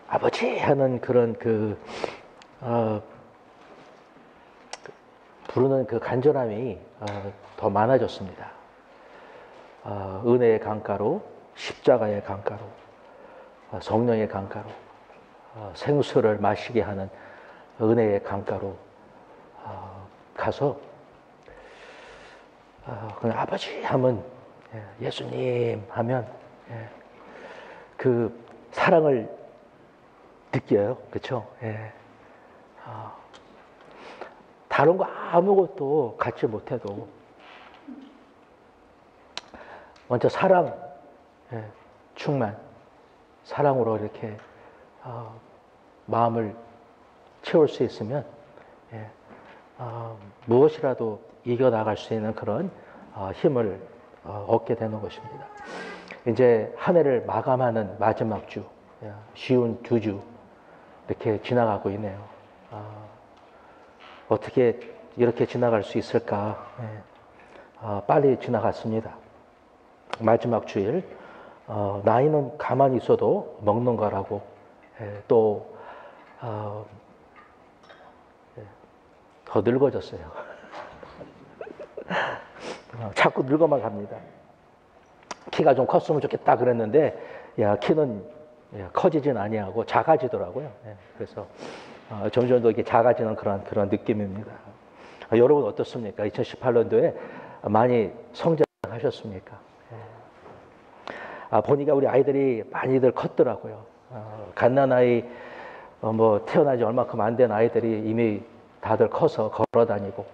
아버지 하는 그런 부르는 그 간절함이 더 많아졌습니다. 은혜의 강가로, 십자가의 강가로, 성령의 강가로, 생수를 마시게 하는 은혜의 강가로 가서 그냥 아버지 하면, 예수님 하면 그 사랑을 느껴요. 그렇죠? 다른 거 아무것도 갖지 못해도 먼저 사랑, 충만, 사랑으로 이렇게 마음을 채울 수 있으면 무엇이라도 이겨나갈 수 있는 그런 힘을 얻게 되는 것입니다. 이제 한 해를 마감하는 마지막 주, 쉬운 2주 이렇게 지나가고 있네요. 어떻게 이렇게 지나갈 수 있을까? 빨리 지나갔습니다. 마지막 주일, 나이는 가만히 있어도 먹는 거라고, 또 더 늙어졌어요. 자꾸 늙어만 갑니다. 키가 좀 컸으면 좋겠다 그랬는데, 키는 커지진 아니하고 작아지더라고요. 그래서 점점 더 이렇게 작아지는 그런 느낌입니다. 여러분 어떻습니까? 2018년도에 많이 성장하셨습니까? 보니까 우리 아이들이 많이들 컸더라고요. 갓난아이, 뭐 태어나지 얼마큼 안 된 아이들이 이미 다들 커서 걸어다니고,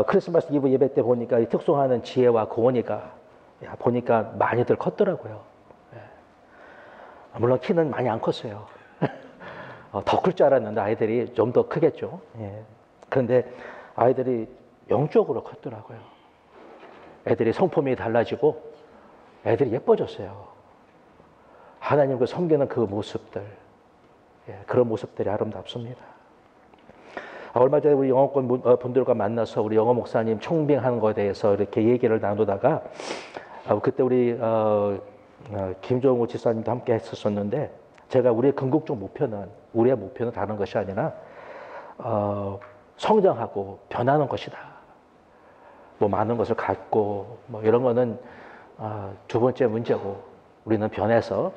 크리스마스 이브 예배 때 보니까 이 특송하는 지혜와 고원이가 보니까 많이들 컸더라고요. 물론 키는 많이 안 컸어요. 더 클 줄 알았는데 아이들이 좀 더 크겠죠. 그런데 아이들이 영적으로 컸더라고요. 애들이 성품이 달라지고 애들이 예뻐졌어요. 하나님을 섬기는 그 모습들, 그런 모습들이 아름답습니다. 얼마 전에 우리 영어권 분들과 만나서 우리 영어 목사님 청빙하는 것에 대해서 이렇게 얘기를 나누다가 그때 우리 김종우 지사님도 함께 했었었는데, 제가 우리의 궁극적 목표는, 우리의 목표는 다른 것이 아니라 성장하고 변하는 것이다. 뭐 많은 것을 갖고 뭐 이런 거는 두 번째 문제고, 우리는 변해서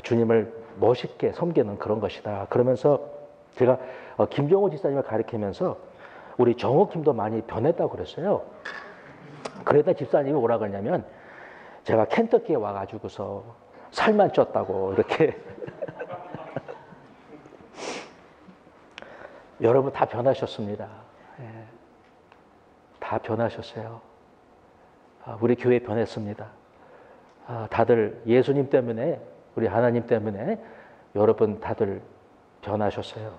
주님을 멋있게 섬기는 그런 것이다. 그러면서 제가 김종호 지사님을 가리키면서 우리 정옥김도 많이 변했다고 그랬어요. 그러다 집사님이 뭐라 그러냐면, 제가 켄터키에 와가지고서 살만 쪘다고 이렇게. 여러분 다 변하셨습니다. 다 변하셨어요. 우리 교회 변했습니다. 다들 예수님 때문에, 우리 하나님 때문에 여러분 다들 변하셨어요.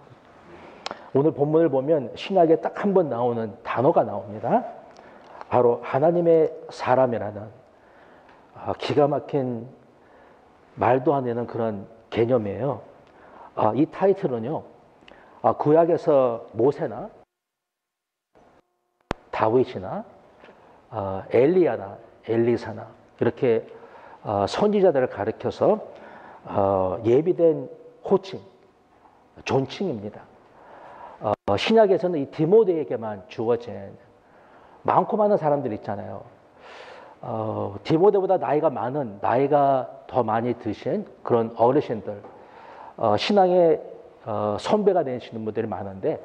오늘 본문을 보면 신약에 딱 한 번 나오는 단어가 나옵니다. 바로 하나님의 사람이라는 기가 막힌 말도 안 되는 그런 개념이에요. 이 타이틀은요, 구약에서 모세나 다윗이나 엘리야나 엘리사나 이렇게 선지자들을 가리켜서 예비된 호칭, 존칭입니다. 신약에서는 이 디모데에게만 주어진, 많고 많은 사람들 있잖아요. 디모데보다 나이가 더 많이 드신 그런 어르신들, 신앙의 선배가 되시는 분들이 많은데,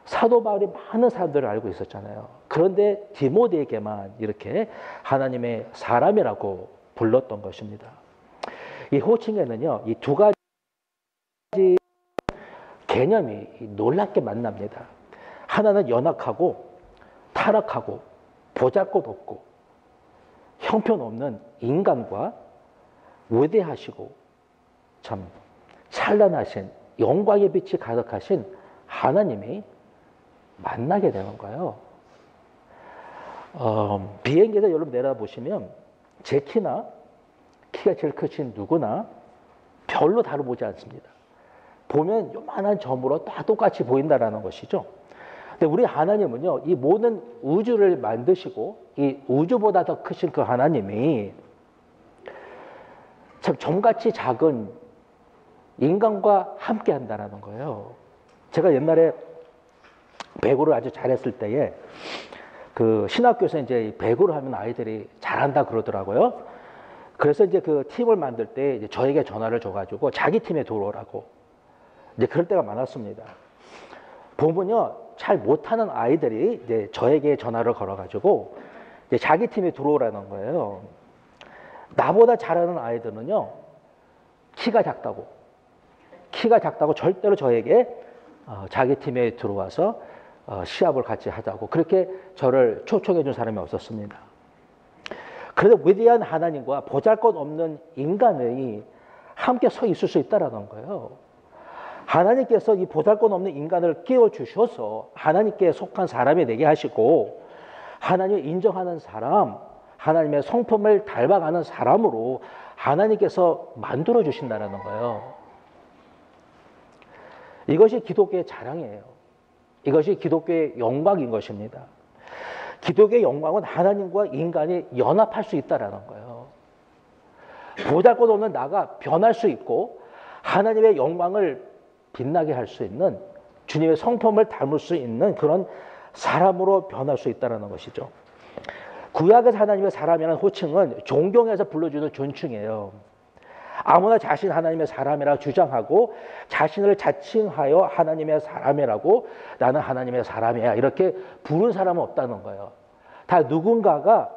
사도 바울이 많은 사람들을 알고 있었잖아요. 그런데 디모데에게만 이렇게 하나님의 사람이라고 불렀던 것입니다. 이 호칭에는요, 이 두 가지 개념이 놀랍게 만납니다. 하나는 연약하고 타락하고 보잘것없고 형편없는 인간과 위대하시고 참 찬란하신 영광의 빛이 가득하신 하나님이 만나게 되는 거예요. 비행기에서 여러분 내려보시면 제 키가 제일 크신 누구나 별로 다르 보지 않습니다. 보면 요만한 점으로 다 똑같이 보인다라는 것이죠. 근데 우리 하나님은요, 이 모든 우주를 만드시고 이 우주보다 더 크신 그 하나님이 참 점같이 작은 인간과 함께 한다는 거예요. 제가 옛날에 배구를 아주 잘했을 때에 그 신학교에서 이제 배구를 하면 아이들이 잘한다 그러더라고요. 그래서 이제 그 팀을 만들 때 이제 저에게 전화를 줘가지고 자기 팀에 들어오라고 이제 그럴 때가 많았습니다. 보면요, 잘 못하는 아이들이 이제 저에게 전화를 걸어가지고 이제 자기 팀에 들어오라는 거예요. 나보다 잘하는 아이들은요, 키가 작다고 절대로 저에게 자기 팀에 들어와서 시합을 같이 하자고 그렇게 저를 초청해 준 사람이 없었습니다. 그래도 위대한 하나님과 보잘것없는 인간이 함께 서 있을 수 있다는 거예요. 하나님께서 이 보잘것없는 인간을 끼워주셔서 하나님께 속한 사람이 되게 하시고 하나님을 인정하는 사람, 하나님의 성품을 닮아가는 사람으로 하나님께서 만들어 주신다는 거예요. 이것이 기독교의 자랑이에요. 이것이 기독교의 영광인 것입니다. 기독교의 영광은 하나님과 인간이 연합할 수 있다는 거예요. 보잘것없는 나가 변할 수 있고 하나님의 영광을 빛나게 할 수 있는, 주님의 성품을 닮을 수 있는 그런 사람으로 변할 수 있다는 것이죠. 구약에서 하나님의 사람이라는 호칭은 존경해서 불러주는 존칭이에요. 아무나 자신 하나님의 사람이라고 주장하고 자신을 자칭하여 하나님의 사람이라고, 나는 하나님의 사람이야, 이렇게 부른 사람은 없다는 거예요. 다 누군가가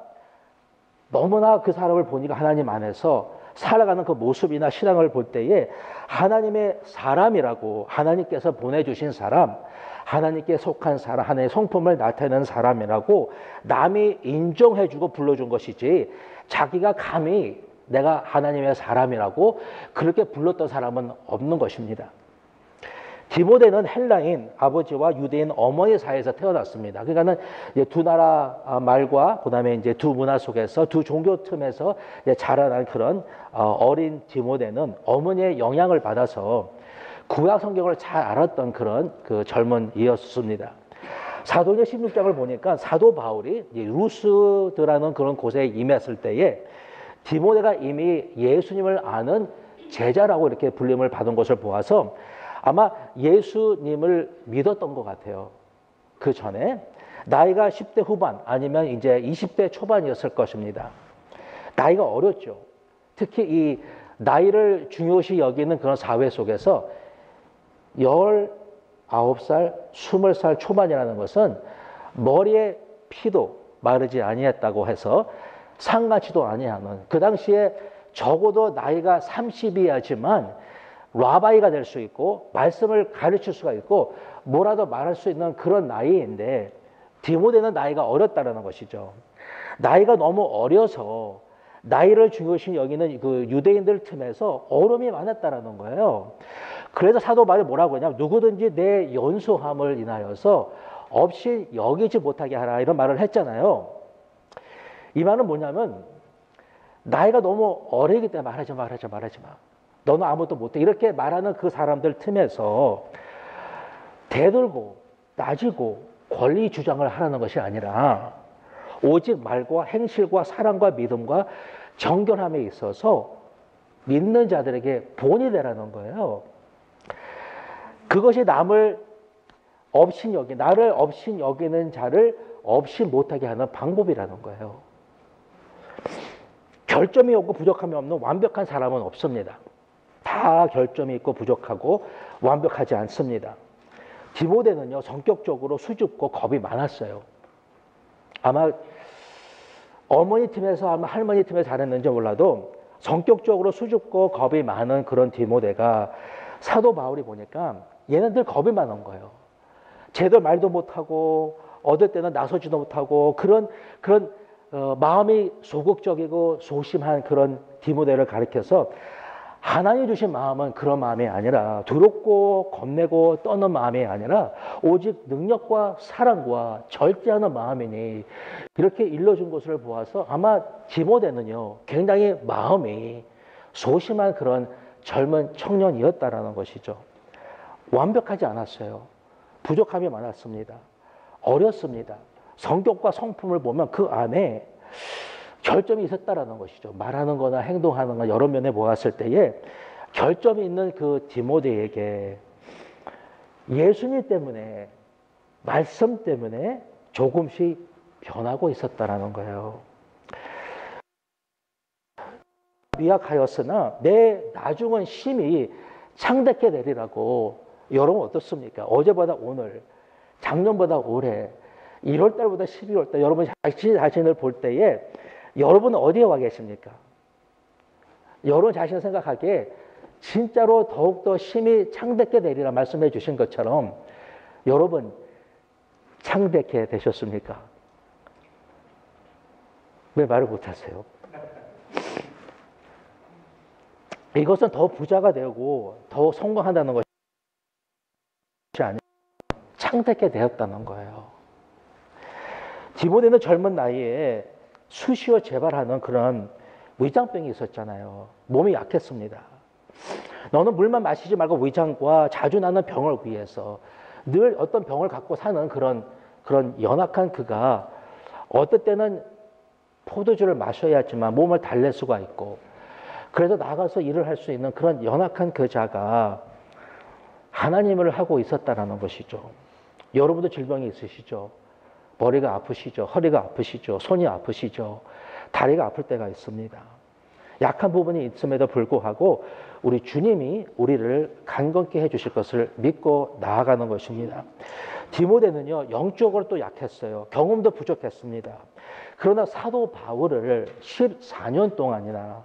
너무나 그 사람을 보니까 하나님 안에서 살아가는 그 모습이나 신앙을 볼 때에 하나님의 사람이라고, 하나님께서 보내주신 사람, 하나님께 속한 사람, 하나님의 성품을 나타내는 사람이라고 남이 인정해주고 불러준 것이지, 자기가 감히 내가 하나님의 사람이라고 그렇게 불렀던 사람은 없는 것입니다. 디모데는 헬라인 아버지와 유대인 어머니 사이에서 태어났습니다. 그러니까는 이제 두 나라 말과 그다음에 이제 두 문화 속에서 두 종교 틈에서 자라난 그런 어린 디모데는 어머니의 영향을 받아서 구약 성경을 잘 알았던 그런 그 젊은이였습니다. 사도행전 16장을 보니까 사도 바울이 루스드라는 그런 곳에 임했을 때에 디모데가 이미 예수님을 아는 제자라고 이렇게 불림을 받은 것을 보아서 아마 예수님을 믿었던 것 같아요. 그 전에 나이가 10대 후반 아니면 이제 20대 초반이었을 것입니다. 나이가 어렸죠. 특히 이 나이를 중요시 여기는 그런 사회 속에서 19살, 20살 초반이라는 것은 머리에 피도 마르지 아니했다고 해서 상같이도 아니하는, 그 당시에 적어도 나이가 30이야지만 라바이가 될 수 있고 말씀을 가르칠 수가 있고 뭐라도 말할 수 있는 그런 나이인데 디모데는 나이가 어렸다는 것이죠. 나이가 너무 어려서 나이를 중요시 여기는 그 유대인들 틈에서 어려움이 많았다는 거예요. 그래서 사도 바울이 뭐라고 하냐면 누구든지 내 연소함을 인하여서 없이 여기지 못하게 하라, 이런 말을 했잖아요. 이 말은 뭐냐면 나이가 너무 어리기 때문에 말하지 마. 너는 아무것도 못해, 이렇게 말하는 그 사람들 틈에서 대들고 따지고 권리 주장을 하라는 것이 아니라 오직 말과 행실과 사랑과 믿음과 정결함에 있어서 믿는 자들에게 본이 되라는 거예요. 그것이 나를 업신 여기는 자를 업시 못하게 하는 방법이라는 거예요. 결점이 없고 부족함이 없는 완벽한 사람은 없습니다. 다 결점이 있고 부족하고 완벽하지 않습니다. 디모데는요, 성격적으로 수줍고 겁이 많았어요. 아마 어머니 팀에서 아마 할머니 팀에 잘했는지 몰라도 성격적으로 수줍고 겁이 많은 그런 디모데가 사도 바울이 보니까 얘는 늘 겁이 많은 거예요. 제대로 말도 못하고 어떨 때는 나서지도 못하고 그런 마음이 소극적이고 소심한 그런 디모데를 가리켜서 하나님 주신 마음은 그런 마음이 아니라 두렵고 겁내고 떠는 마음이 아니라 오직 능력과 사랑과 절제하는 마음이니, 이렇게 일러준 것을 보아서 아마 디모데는요 굉장히 마음이 소심한 그런 젊은 청년이었다라는 것이죠. 완벽하지 않았어요. 부족함이 많았습니다. 어렸습니다. 성격과 성품을 보면 그 안에 결점이 있었다라는 것이죠. 말하는 거나 행동하는 거 여러 면에 보았을 때에 결점이 있는 그 디모데에게 예수님 때문에, 말씀 때문에 조금씩 변하고 있었다라는 거예요. 미약하였으나 내 나중은 심히 창대케 되리라고. 여러분 어떻습니까? 어제보다 오늘, 작년보다 올해, 1월 달보다 12월 달, 여러분 자신을 볼 때에 여러분은 어디에 와 계십니까? 여러분 자신을 생각하기에 진짜로 더욱더 심히 창대케 되리라 말씀해 주신 것처럼 여러분 창대케 되셨습니까? 왜 말을 못하세요? 이것은 더 부자가 되고 더 성공한다는 것이 아니라 창대케 되었다는 거예요. 디모데는 젊은 나이에 수시로 재발하는 그런 위장병이 있었잖아요. 몸이 약했습니다. 너는 물만 마시지 말고 위장과 자주 나는 병을 위해서 늘 어떤 병을 갖고 사는 그런 연약한 그가 어떨 때는 포도주를 마셔야지만 몸을 달랠 수가 있고 그래서 나가서 일을 할 수 있는 그런 연약한 그 자가 하나님을 하고 있었다는 것이죠. 여러분도 질병이 있으시죠? 머리가 아프시죠? 허리가 아프시죠? 손이 아프시죠? 다리가 아플 때가 있습니다. 약한 부분이 있음에도 불구하고 우리 주님이 우리를 강건케 해주실 것을 믿고 나아가는 것입니다. 디모데는요, 영적으로 또 약했어요. 경험도 부족했습니다. 그러나 사도 바울을 14년 동안이나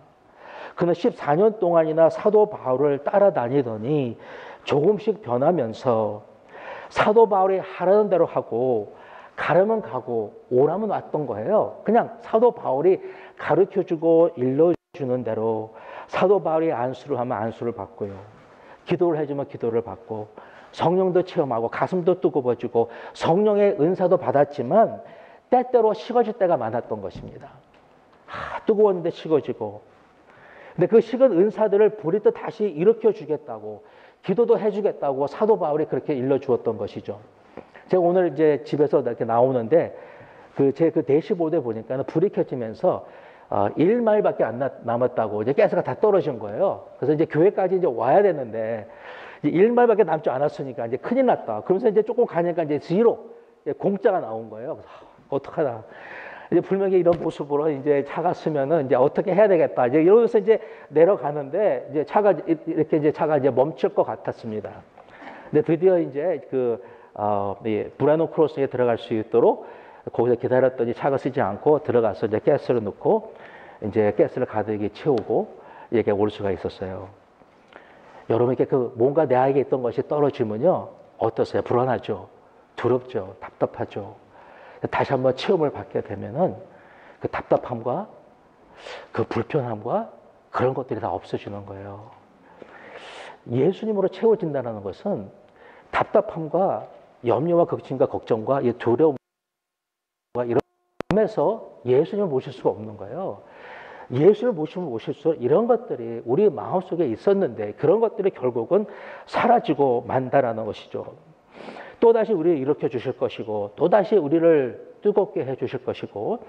그는 14년 동안이나 사도 바울을 따라다니더니 조금씩 변하면서 사도 바울이 하라는 대로 하고 가라면 가고 오라면 왔던 거예요. 그냥 사도 바울이 가르쳐주고 일러주는 대로 사도 바울이 안수를 하면 안수를 받고요. 기도를 해주면 기도를 받고 성령도 체험하고 가슴도 뜨거워지고 성령의 은사도 받았지만 때때로 식어질 때가 많았던 것입니다. 뜨거웠는데 식어지고 근데 그 식은 은사들을 부리듯 다시 일으켜 주겠다고 기도도 해주겠다고 사도 바울이 그렇게 일러주었던 것이죠. 제가 오늘 이제 집에서 이렇게 나오는데 제 대시보드에 보니까는 불이 켜지면서 1마일밖에 안 남았다고 이제 가스가 다 떨어진 거예요. 그래서 이제 교회까지 이제 와야 되는데 이제 1마일밖에 남지 않았으니까 이제 큰일 났다. 그러면서 이제 조금 가니까 이제 지로 공짜가 나온 거예요. 그래서 어떡하나. 이제 분명히 이런 모습으로 이제 차가 쓰면은 이제 어떻게 해야 되겠다. 이제 이러면서 이제 내려가는데 이제 차가 이렇게 이제 차가 이제 멈출 것 같았습니다. 근데 드디어 이제 브라노 크로스에 들어갈 수 있도록 거기서 기다렸더니 차가 쓰지 않고 들어가서 이제 가스를 넣고 이제 가스를 가득히 채우고 이렇게 올 수가 있었어요. 여러분 이렇게 뭔가 내에게 있던 것이 떨어지면요 어떠세요? 불안하죠, 두렵죠, 답답하죠. 다시 한번 체험을 받게 되면은 그 답답함과 그 불편함과 그런 것들이 다 없어지는 거예요. 예수님으로 채워진다는 것은 답답함과 염려와 걱정과 걱정과 이 두려움과 이런 점에서 예수님을 모실 수가 없는 거예요. 예수를 모시면 모실수록 이런 것들이 우리 마음속에 있었는데 그런 것들이 결국은 사라지고 만다라는 것이죠. 또다시 우리를 일으켜 주실 것이고 또다시 우리를 뜨겁게 해 주실 것이고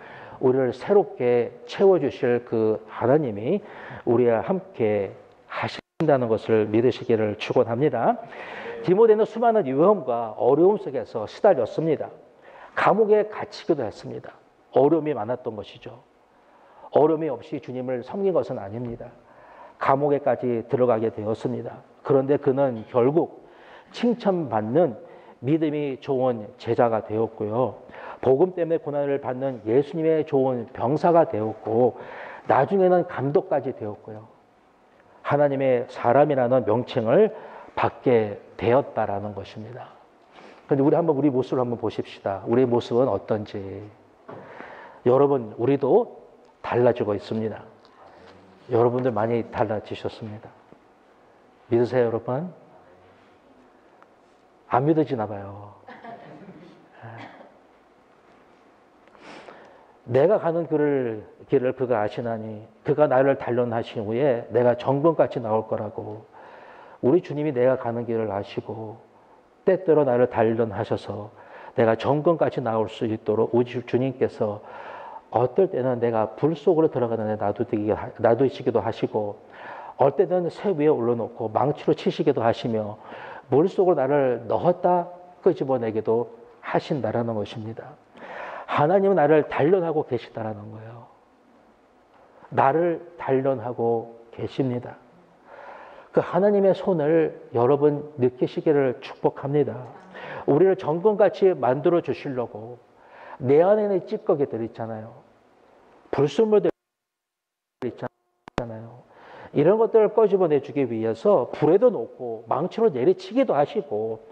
우리를 새롭게 채워주실 그 하나님이 우리와 함께 하신다는 것을 믿으시기를 축원합니다. 디모데는 수많은 위험과 어려움 속에서 시달렸습니다. 감옥에 갇히기도 했습니다. 어려움이 많았던 것이죠. 어려움이 없이 주님을 섬긴 것은 아닙니다. 감옥에까지 들어가게 되었습니다. 그런데 그는 결국 칭찬받는 믿음이 좋은 제자가 되었고요. 복음 때문에 고난을 받는 예수님의 좋은 병사가 되었고 나중에는 감독까지 되었고요. 하나님의 사람이라는 명칭을 받게 되었다라는 것입니다. 그런데 우리 모습을 한번 보십시다. 우리의 모습은 어떤지. 여러분, 우리도 달라지고 있습니다. 여러분들 많이 달라지셨습니다. 믿으세요, 여러분? 안 믿어지나 봐요. 내가 가는 길을 그가 아시나니 그가 나를 단련하신 후에 내가 정금같이 나올 거라고. 우리 주님이 내가 가는 길을 아시고 때때로 나를 단련하셔서 내가 정금같이 나올 수 있도록 우리 주님께서 어떨 때는 내가 불 속으로 들어가는데 놔두시기도 하시고, 어떨 때는 새 위에 올려놓고 망치로 치시기도 하시며, 물 속으로 나를 넣었다 끄집어내기도 하신다라는 것입니다. 하나님은 나를 단련하고 계시다라는 거예요. 나를 단련하고 계십니다. 그 하나님의 손을 여러분 느끼시기를 축복합니다. 우리를 정금같이 만들어 주시려고 내 안에 있는 찌꺼기들 있잖아요. 불순물들 있잖아요. 이런 것들을 꺼집어내주기 위해서 불에도 놓고 망치로 내리치기도 하시고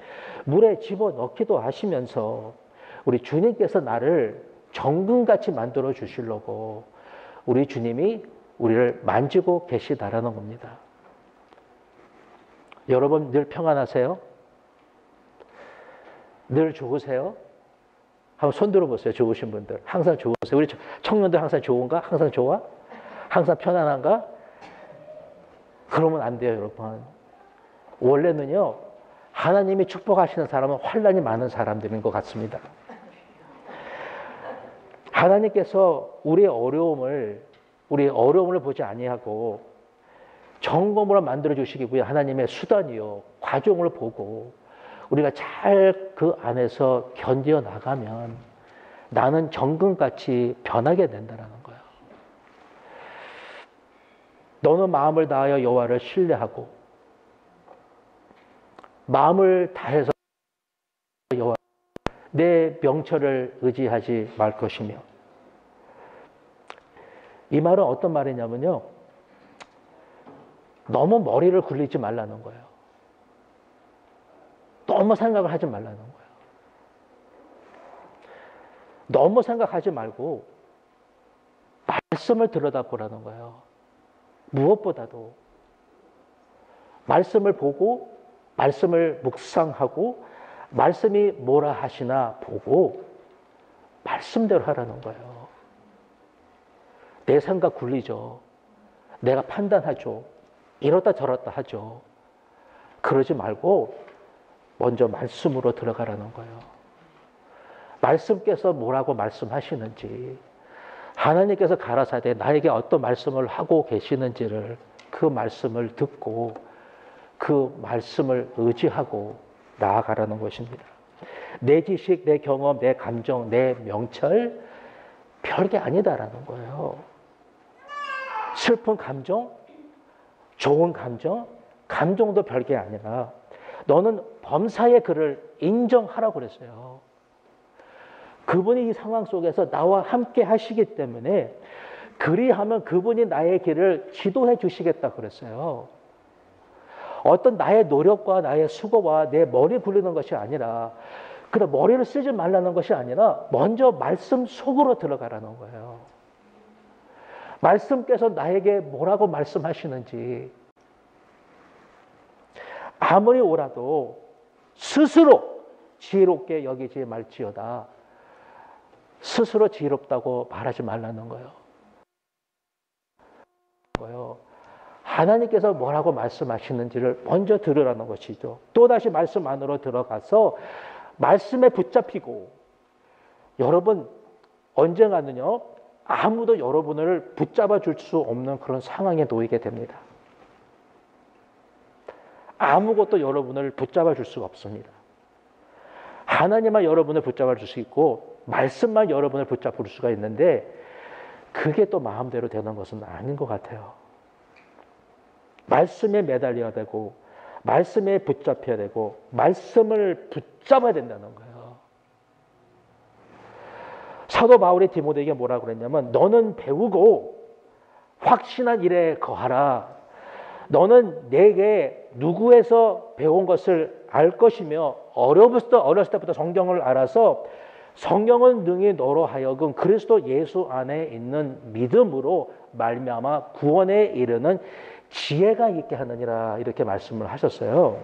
물에 집어넣기도 하시면서 우리 주님께서 나를 정금같이 만들어 주시려고 우리 주님이 우리를 만지고 계시다라는 겁니다. 여러분 늘 평안하세요? 늘 좋으세요? 한번 손 들어보세요. 좋으신 분들. 항상 좋으세요? 우리 청년들 항상 좋은가? 항상 좋아? 항상 편안한가? 그러면 안 돼요, 여러분. 원래는요, 하나님이 축복하시는 사람은 환난이 많은 사람들인 것 같습니다. 하나님께서 우리의 어려움을 보지 아니하고 점검으로 만들어 주시기 위해 하나님의 수단이요, 과정을 보고 우리가 잘 그 안에서 견뎌 나가면 나는 정금같이 변하게 된다는 거예요. 너는 마음을 다하여 여호와를 신뢰하고 마음을 다해서 여호와 내 명철을 의지하지 말 것이며. 이 말은 어떤 말이냐면요, 너무 머리를 굴리지 말라는 거예요. 너무 생각을 하지 말라는 거예요. 너무 생각하지 말고 말씀을 들여다보라는 거예요. 무엇보다도 말씀을 보고 말씀을 묵상하고 말씀이 뭐라 하시나 보고 말씀대로 하라는 거예요. 내 생각 굴리죠. 내가 판단하죠. 이렇다 저렇다 하죠. 그러지 말고 먼저 말씀으로 들어가라는 거예요. 말씀께서 뭐라고 말씀하시는지, 하나님께서 가라사대 나에게 어떤 말씀을 하고 계시는지를 그 말씀을 듣고 그 말씀을 의지하고 나아가라는 것입니다. 내 지식, 내 경험, 내 감정, 내 명철 별게 아니다라는 거예요. 슬픈 감정, 좋은 감정, 감정도 별게 아니라 너는 범사의 그를 인정하라고 그랬어요. 그분이 이 상황 속에서 나와 함께 하시기 때문에 그리하면 그분이 나의 길을 지도해 주시겠다 그랬어요. 어떤 나의 노력과 나의 수고와 내 머리 굴리는 것이 아니라, 그래 머리를 쓰지 말라는 것이 아니라 먼저 말씀 속으로 들어가라는 거예요. 말씀께서 나에게 뭐라고 말씀하시는지 아무리 오라도 스스로 지혜롭게 여기지 말지어다. 스스로 지혜롭다고 말하지 말라는 거예요. 하나님께서 뭐라고 말씀하시는지를 먼저 들으라는 것이죠. 또다시 말씀 안으로 들어가서 말씀에 붙잡히고, 여러분 언젠가는요 아무도 여러분을 붙잡아 줄 수 없는 그런 상황에 놓이게 됩니다. 아무것도 여러분을 붙잡아 줄 수가 없습니다. 하나님만 여러분을 붙잡아 줄 수 있고 말씀만 여러분을 붙잡을 수가 있는데, 그게 또 마음대로 되는 것은 아닌 것 같아요. 말씀에 매달려야 되고 말씀에 붙잡혀야 되고 말씀을 붙잡아야 된다는 거예요. 사도 바울이 디모데에게 뭐라고 그랬냐면, 너는 배우고 확신한 일에 거하라. 너는 내게 누구에서 배운 것을 알 것이며 어렸을 때부터 성경을 알아서 성경은 능히 너로 하여금 그리스도 예수 안에 있는 믿음으로 말미암아 구원에 이르는 지혜가 있게 하느니라, 이렇게 말씀을 하셨어요.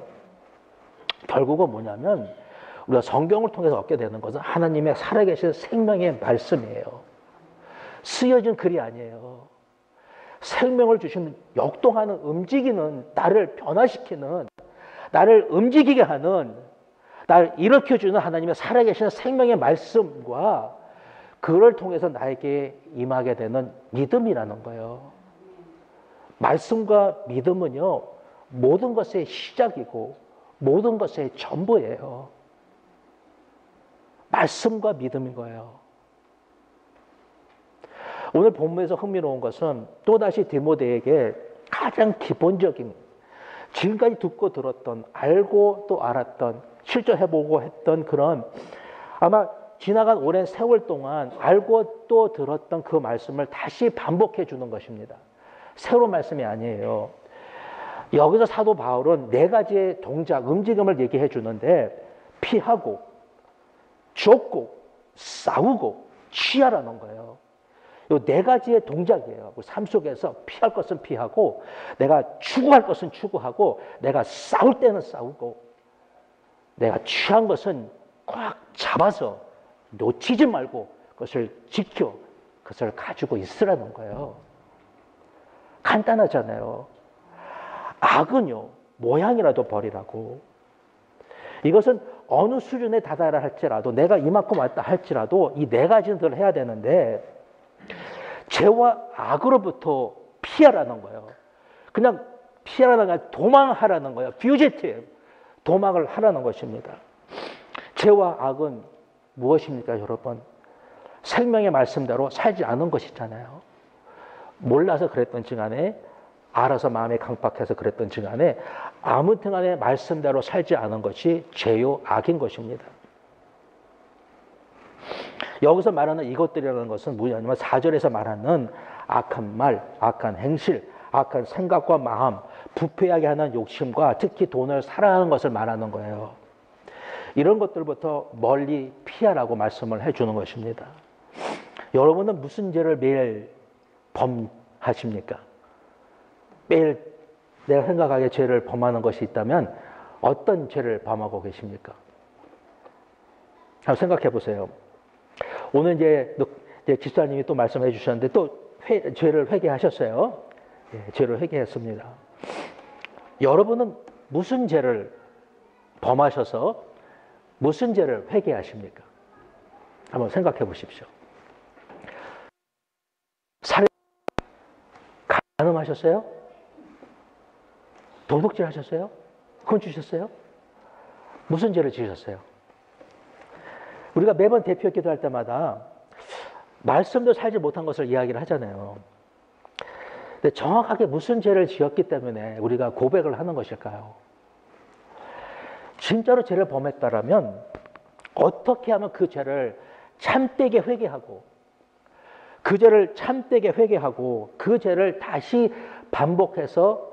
결국은 뭐냐면 우리가 성경을 통해서 얻게 되는 것은 하나님의 살아계신 생명의 말씀이에요. 쓰여진 글이 아니에요. 생명을 주시는, 역동하는, 움직이는, 나를 변화시키는, 나를 움직이게 하는, 나를 일으켜주는 하나님의 살아계신 생명의 말씀과 그를 통해서 나에게 임하게 되는 믿음이라는 거예요. 말씀과 믿음은요, 모든 것의 시작이고 모든 것의 전부예요. 말씀과 믿음인 거예요. 오늘 본문에서 흥미로운 것은 또다시 디모데에게 가장 기본적인, 지금까지 듣고 들었던, 알고 또 알았던, 실천해보고 했던 그런, 아마 지나간 오랜 세월 동안 알고 또 들었던 그 말씀을 다시 반복해 주는 것입니다. 새로운 말씀이 아니에요. 여기서 사도 바울은 네 가지의 동작, 움직임을 얘기해 주는데, 피하고, 쫓고, 싸우고, 취하라는 거예요. 이 네 가지의 동작이에요. 삶 속에서 피할 것은 피하고, 내가 추구할 것은 추구하고, 내가 싸울 때는 싸우고, 내가 취한 것은 꽉 잡아서 놓치지 말고 그것을 지켜, 그것을 가지고 있으라는 거예요. 간단하잖아요. 악은요, 모양이라도 버리라고. 이것은 어느 수준에 다다라 할지라도, 내가 이만큼 왔다 할지라도 이 네 가지를 해야 되는데, 죄와 악으로부터 피하라는 거예요. 그냥 피하라는 게 아니라 도망하라는 거예요. fugitive, 도망을 하라는 것입니다. 죄와 악은 무엇입니까, 여러분? 생명의 말씀대로 살지 않은 것이잖아요. 몰라서 그랬던지 간에, 알아서 마음에 강박해서 그랬던지 간에, 아무튼 간에 말씀대로 살지 않은 것이 죄요 악인 것입니다. 여기서 말하는 이것들이라는 것은 뭐냐면 4절에서 말하는 악한 말, 악한 행실, 악한 생각과 마음, 부패하게 하는 욕심과 특히 돈을 사랑하는 것을 말하는 거예요. 이런 것들부터 멀리 피하라고 말씀을 해주는 것입니다. 여러분은 무슨 죄를 매일 범하십니까? 매일 내가 생각하기에 죄를 범하는 것이 있다면 어떤 죄를 범하고 계십니까? 한번 생각해 보세요. 오늘 이제 집사님이 또 말씀해 주셨는데 또 죄를 회개하셨어요. 예, 죄를 회개했습니다. 여러분은 무슨 죄를 범하셔서 무슨 죄를 회개하십니까? 한번 생각해 보십시오. 살인, 간음하셨어요? 도둑질 하셨어요? 돈 주셨어요? 무슨 죄를 지으셨어요? 우리가 매번 대표 기도할 때마다 말씀도 살지 못한 것을 이야기를 하잖아요. 근데 정확하게 무슨 죄를 지었기 때문에 우리가 고백을 하는 것일까요? 진짜로 죄를 범했다라면 어떻게 하면 그 죄를 참되게 회개하고 그 죄를 참되게 회개하고 그 죄를 다시 반복해서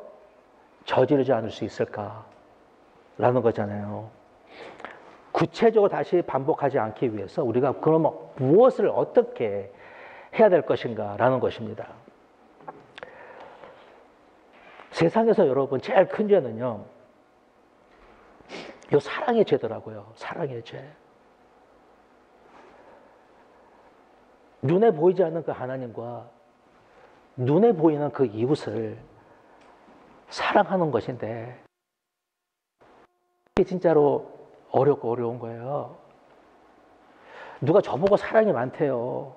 저지르지 않을 수 있을까라는 거잖아요. 구체적으로 다시 반복하지 않기 위해서 우리가 그러면 무엇을 어떻게 해야 될 것인가라는 것입니다. 세상에서 여러분 제일 큰 죄는요, 이 사랑의 죄더라고요. 사랑의 죄. 눈에 보이지 않는 그 하나님과 눈에 보이는 그 이웃을 사랑하는 것인데 이게 진짜로 어렵고 어려운 거예요. 누가 저보고 사랑이 많대요.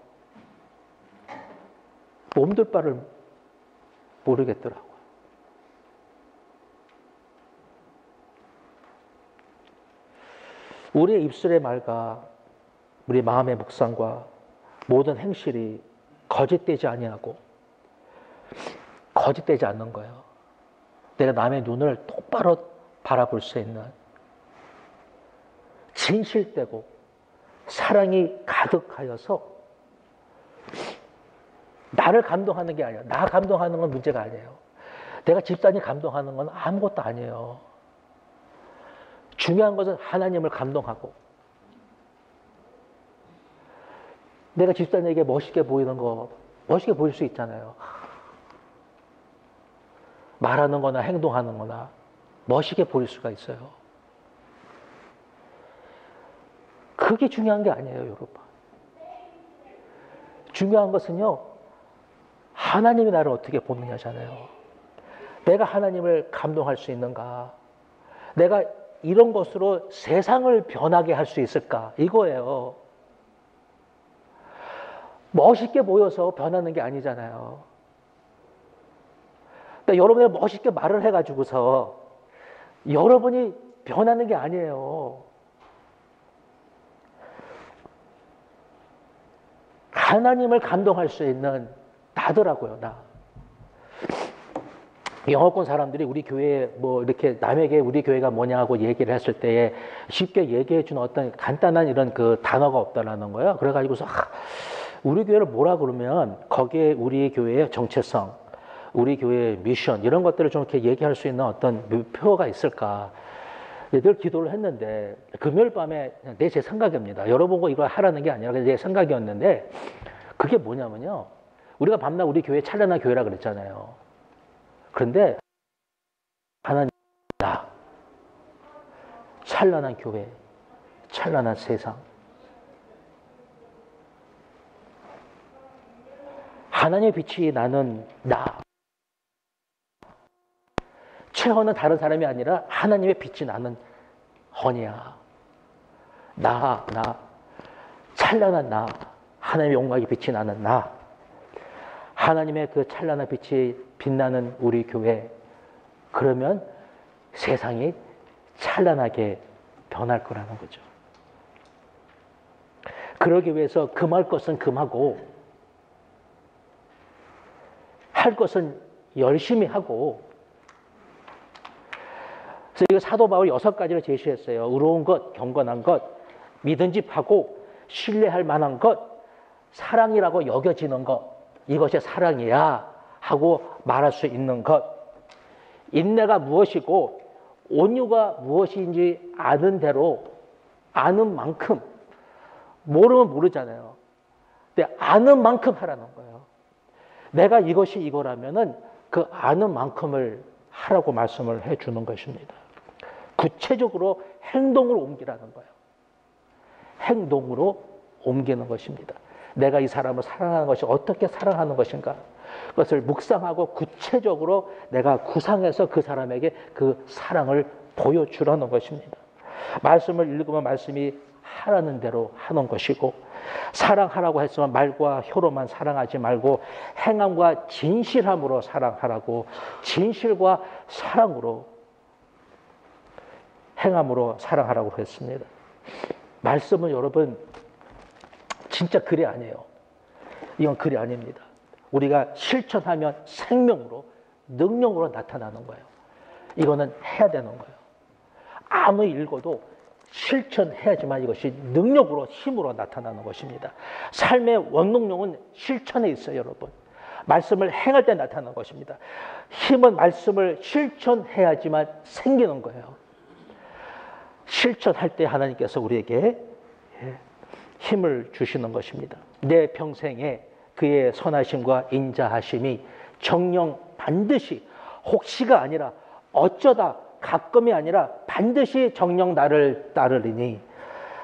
몸둘 바를 모르겠더라고요. 우리의 입술의 말과 우리 마음의 묵상과 모든 행실이 거짓되지 아니하고 거짓되지 않는 거예요. 내가 남의 눈을 똑바로 바라볼 수 있는 진실되고 사랑이 가득하여서 나를 감동하는 게 아니에요. 나 감동하는 건 문제가 아니에요. 내가 집사님 감동하는 건 아무것도 아니에요. 중요한 것은 하나님을 감동하고 내가 집사님에게 멋있게 보이는 거 멋있게 보일 수 있잖아요. 말하는 거나 행동하는 거나 멋있게 보일 수가 있어요. 그게 중요한 게 아니에요, 여러분. 중요한 것은요, 하나님이 나를 어떻게 보느냐잖아요. 내가 하나님을 감동할 수 있는가? 내가 이런 것으로 세상을 변하게 할 수 있을까? 이거예요. 멋있게 보여서 변하는 게 아니잖아요. 그러니까 여러분이 멋있게 말을 해가지고서 여러분이 변하는 게 아니에요. 하나님을 감동할 수 있는 나더라고요, 나. 영어권 사람들이 우리 교회 뭐 이렇게 남에게 우리 교회가 뭐냐 하고 얘기를 했을 때에 쉽게 얘기해 주는 어떤 간단한 이런 그 단어가 없다라는 거예요. 그래가지고서 우리 교회를 뭐라 그러면 거기에 우리 교회의 정체성, 우리 교회의 미션 이런 것들을 좀 이렇게 얘기할 수 있는 어떤 표가 있을까. 늘 기도를 했는데 금요일 밤에 제 생각입니다. 여러분과 이걸 하라는 게 아니라 내 생각이었는데 그게 뭐냐면요. 우리가 밤낮 우리 교회 찬란한 교회라 그랬잖아요. 그런데 하나님 나 찬란한 교회, 찬란한 세상. 하나님의 빛이 나는 나. 최헌은 다른 사람이 아니라 하나님의 빛이 나는 헌이야. 나, 찬란한 나, 하나님의 영광의 빛이 나는 나. 하나님의 그 찬란한 빛이 빛나는 우리 교회. 그러면 세상이 찬란하게 변할 거라는 거죠. 그러기 위해서 금할 것은 금하고 할 것은 열심히 하고. 그래서 이거 사도 바울이 6가지를 제시했어요. 의로운 것, 경건한 것, 믿음직하고 신뢰할 만한 것, 사랑이라고 여겨지는 것. 이것이 사랑이야 하고 말할 수 있는 것. 인내가 무엇이고 온유가 무엇인지 아는 대로 아는 만큼. 모르면 모르잖아요. 근데 아는 만큼 하라는 거예요. 내가 이것이 이거라면은 그 아는 만큼을 하라고 말씀을 해 주는 것입니다. 구체적으로 행동으로 옮기라는 거예요. 행동으로 옮기는 것입니다. 내가 이 사람을 사랑하는 것이 어떻게 사랑하는 것인가? 그것을 묵상하고 구체적으로 내가 구상해서 그 사람에게 그 사랑을 보여주라는 것입니다. 말씀을 읽으면 말씀이 하라는 대로 하는 것이고, 사랑하라고 했으면 말과 혀로만 사랑하지 말고 행함과 진실함으로 사랑하라고, 진실과 사랑으로 행함으로 사랑하라고 했습니다. 말씀은 여러분 진짜 글이 아니에요. 이건 글이 아닙니다. 우리가 실천하면 생명으로 능력으로 나타나는 거예요. 이거는 해야 되는 거예요. 아무리 읽어도 실천해야지만 이것이 능력으로 힘으로 나타나는 것입니다. 삶의 원동력은 실천에 있어요, 여러분. 말씀을 행할 때 나타나는 것입니다. 힘은 말씀을 실천해야지만 생기는 거예요. 실천할 때 하나님께서 우리에게 힘을 주시는 것입니다. 내 평생에 그의 선하심과 인자하심이 정녕 반드시, 혹시가 아니라 어쩌다 가끔이 아니라 반드시 정녕 나를 따르리니,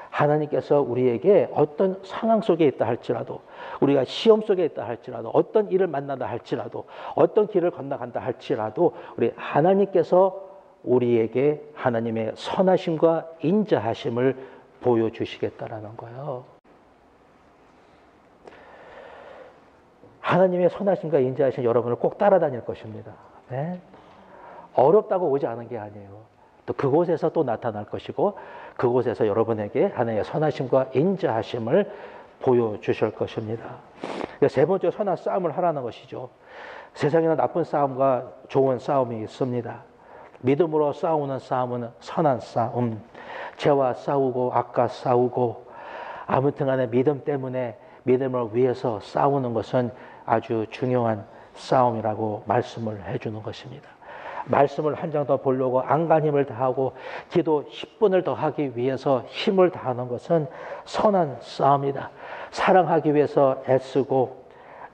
하나님께서 우리에게 어떤 상황 속에 있다 할지라도, 우리가 시험 속에 있다 할지라도, 어떤 일을 만나다 할지라도, 어떤 길을 건너간다 할지라도 우리 하나님께서 우리에게 하나님의 선하심과 인자하심을 보여주시겠다라는 거예요. 하나님의 선하심과 인자하심 여러분을 꼭 따라다닐 것입니다. 네? 어렵다고 오지 않은 게 아니에요. 또 그곳에서 또 나타날 것이고, 그곳에서 여러분에게 하나님의 선하심과 인자하심을 보여주실 것입니다. 세 번째, 선한 싸움을 하라는 것이죠. 세상에는 나쁜 싸움과 좋은 싸움이 있습니다. 믿음으로 싸우는 싸움은 선한 싸움. 죄와 싸우고 악과 싸우고 아무튼 간에 믿음 때문에 믿음을 위해서 싸우는 것은 아주 중요한 싸움이라고 말씀을 해주는 것입니다. 말씀을 한 장 더 보려고 안간 힘을 다하고 기도 10분을 더 하기 위해서 힘을 다하는 것은 선한 싸움이다. 사랑하기 위해서 애쓰고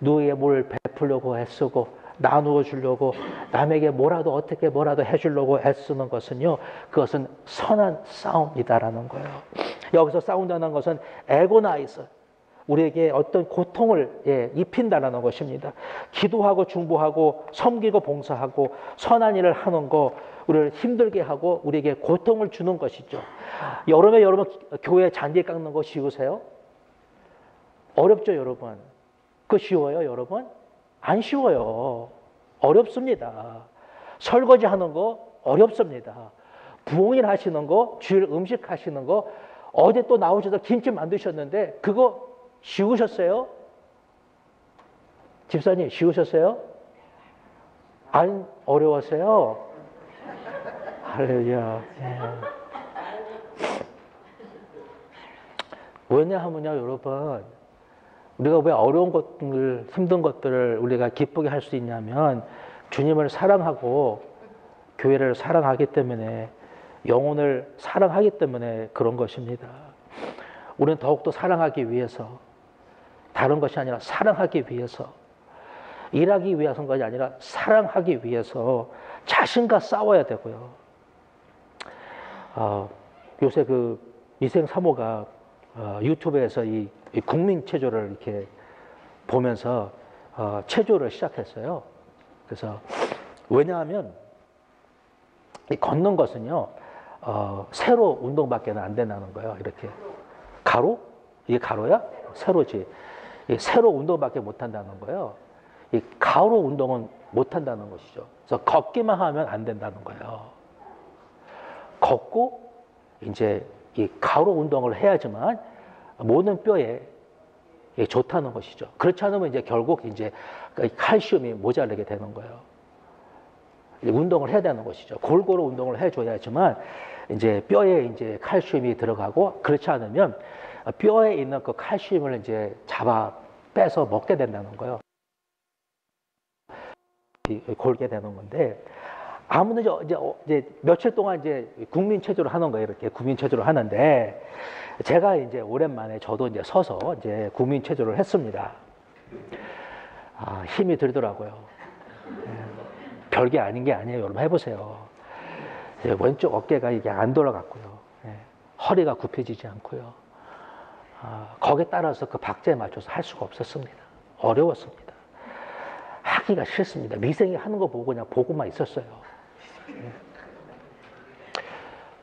누구에게 뭘 베풀려고 애쓰고 나누어 주려고 남에게 뭐라도 어떻게 뭐라도 해주려고 애쓰는 것은요, 그것은 선한 싸움이다라는 거예요. 여기서 싸운다는 것은 에고나이스, 우리에게 어떤 고통을 입힌다라는 것입니다. 기도하고 중보하고 섬기고 봉사하고 선한 일을 하는 거, 우리를 힘들게 하고 우리에게 고통을 주는 것이죠. 여러분 교회 잔디 깎는 거 쉬우세요? 어렵죠, 여러분. 그거 쉬워요, 여러분? 안 쉬워요. 어렵습니다. 설거지 하는 거 어렵습니다. 부엌일 하시는 거, 주일 음식 하시는 거, 어제 또 나오셔서 김치 만드셨는데 그거 쉬우셨어요? 집사님 쉬우셨어요? 안 어려웠어요? 할렐루야. 예. 왜냐하면요, 여러분, 우리가 왜 어려운 것들, 힘든 것들을 우리가 기쁘게 할 수 있냐면 주님을 사랑하고 교회를 사랑하기 때문에, 영혼을 사랑하기 때문에 그런 것입니다. 우리는 더욱더 사랑하기 위해서, 다른 것이 아니라 사랑하기 위해서, 일하기 위해서인 것이 아니라 사랑하기 위해서 자신과 싸워야 되고요. 요새 그 미생 사모가 유튜브에서 이 국민 체조를 이렇게 보면서 체조를 시작했어요. 그래서 왜냐하면 이 걷는 것은요, 세로 운동밖에는 안 된다는 거예요. 이렇게 가로? 이게 가로야? 세로지. 세로 운동밖에 못 한다는 거예요. 이 가로 운동은 못 한다는 것이죠. 그래서 걷기만 하면 안 된다는 거예요. 걷고 이제 이 가로 운동을 해야지만 모든 뼈에 좋다는 것이죠. 그렇지 않으면 이제 결국 이제 칼슘이 모자라게 되는 거예요. 운동을 해야 되는 것이죠. 골고루 운동을 해줘야지만 이제 뼈에 이제 칼슘이 들어가고, 그렇지 않으면 뼈에 있는 그 칼슘을 이제 잡아 빼서 먹게 된다는 거예요. 골게 되는 건데, 아무튼 이제 며칠 동안 이제 국민 체조를 하는 거예요. 이렇게 국민 체조를 하는데, 제가 이제 오랜만에 저도 이제 서서 이제 국민 체조를 했습니다. 힘이 들더라고요. 별게 아닌 게 아니에요. 여러분 해보세요. 왼쪽 어깨가 이게 안 돌아갔고요. 허리가 굽혀지지 않고요. 거기에 따라서 그 박자에 맞춰서 할 수가 없었습니다. 어려웠습니다. 하기가 싫습니다. 미생이 하는 거 보고 그냥 보고만 있었어요.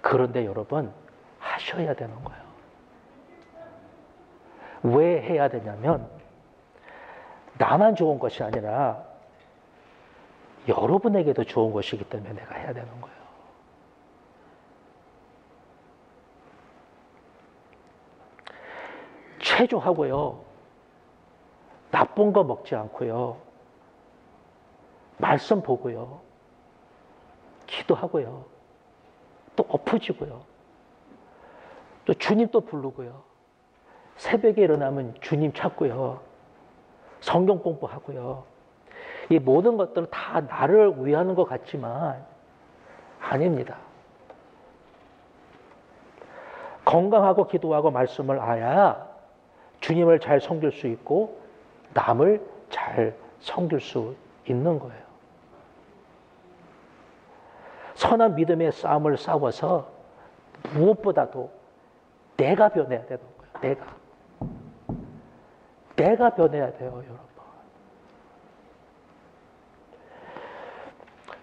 그런데 여러분, 하셔야 되는 거예요. 왜 해야 되냐면, 나만 좋은 것이 아니라 여러분에게도 좋은 것이기 때문에 내가 해야 되는 거예요. 체조하고요, 나쁜 거 먹지 않고요, 말씀 보고요, 기도하고요, 또 엎어지고요, 또 주님 또 부르고요, 새벽에 일어나면 주님 찾고요, 성경 공부하고요. 이 모든 것들은 다 나를 위하는 것 같지만 아닙니다. 건강하고 기도하고 말씀을 알아야 주님을 잘 섬길 수 있고 남을 잘 섬길 수 있는 거예요. 선한 믿음의 싸움을 싸워서 무엇보다도 내가 변해야 되는 거예요. 내가 변해야 돼요, 여러분.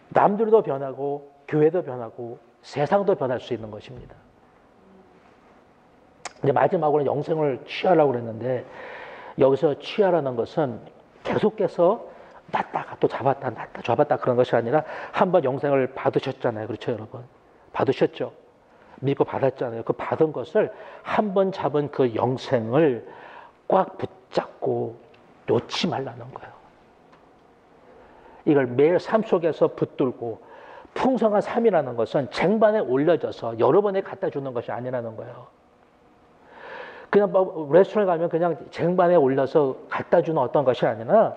남들도 변하고 교회도 변하고 세상도 변할 수 있는 것입니다. 이제 마지막으로 영생을 취하라고 그랬는데, 여기서 취하라는 것은 계속해서 놨다가 또 잡았다 놨다 잡았다 그런 것이 아니라, 한번 영생을 받으셨잖아요. 그렇죠, 여러분? 받으셨죠? 믿고 받았잖아요. 그 받은 것을, 한번 잡은 그 영생을 꽉 붙잡고 놓지 말라는 거예요. 이걸 매일 삶 속에서 붙들고, 풍성한 삶이라는 것은 쟁반에 올려져서 여러 번에 갖다 주는 것이 아니라는 거예요. 그냥 레스토랑에 가면 그냥 쟁반에 올려서 갖다 주는 어떤 것이 아니라,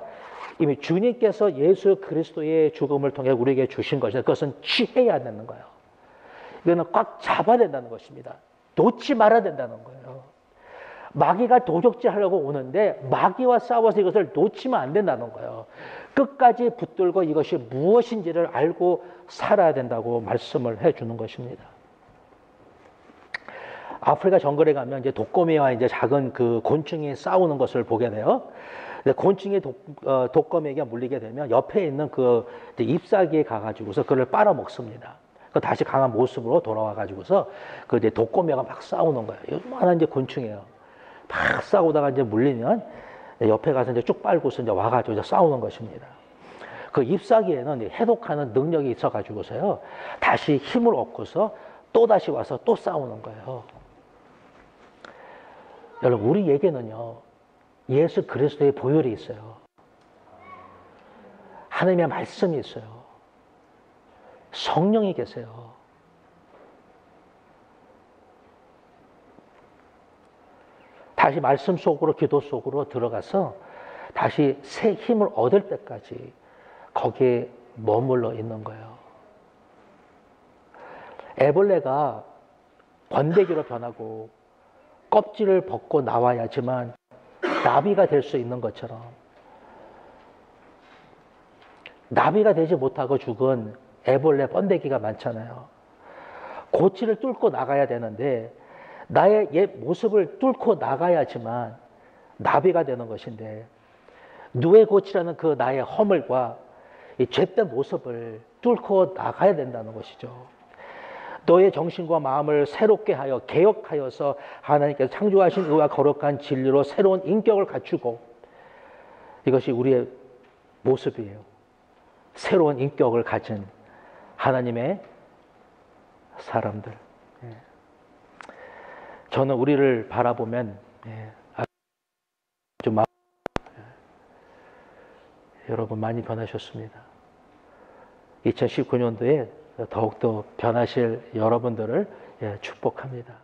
이미 주님께서 예수 그리스도의 죽음을 통해 우리에게 주신 것이다. 그것은 취해야 되는 거예요. 이거는 꽉 잡아야 된다는 것입니다. 놓지 말아야 된다는 거예요. 마귀가 도적질 하려고 오는데 마귀와 싸워서 이것을 놓치면 안 된다는 거예요. 끝까지 붙들고 이것이 무엇인지를 알고 살아야 된다고 말씀을 해주는 것입니다. 아프리카 정글에 가면 이제 독거미와 이제 작은 그 곤충이 싸우는 것을 보게 돼요. 곤충이 독거미에게 물리게 되면 옆에 있는 그 잎사귀에 가가지고서 그걸 빨아먹습니다. 그 다시 강한 모습으로 돌아와가지고서 그 이제 독거미가 막 싸우는 거예요. 요만한 이제 곤충이에요. 막 싸우다가 이제 물리면 옆에 가서 이제 쭉 빨고서 이제 와가지고 이제 싸우는 것입니다. 그 잎사귀에는 해독하는 능력이 있어가지고서요, 다시 힘을 얻고서 또 다시 와서 또 싸우는 거예요. 여러분, 우리에게는요, 예수 그리스도의 보혈이 있어요. 하나님의 말씀이 있어요. 성령이 계세요. 다시 말씀 속으로, 기도 속으로 들어가서 다시 새 힘을 얻을 때까지 거기에 머물러 있는 거예요. 애벌레가 번데기로 변하고 껍질을 벗고 나와야지만 나비가 될 수 있는 것처럼, 나비가 되지 못하고 죽은 애벌레, 번데기가 많잖아요. 고치를 뚫고 나가야 되는데 나의 옛 모습을 뚫고 나가야지만 나비가 되는 것인데, 누에 고치라는 그 나의 허물과 이 죄된 모습을 뚫고 나가야 된다는 것이죠. 너의 정신과 마음을 새롭게 하여 개혁하여서 하나님께서 창조하신 의와 거룩한 진리로 새로운 인격을 갖추고, 이것이 우리의 모습이에요. 새로운 인격을 가진 하나님의 사람들. 저는 우리를 바라보면 좀 여러분 많이 변하셨습니다. 2019년도에 더욱더 변하실 여러분들을 축복합니다.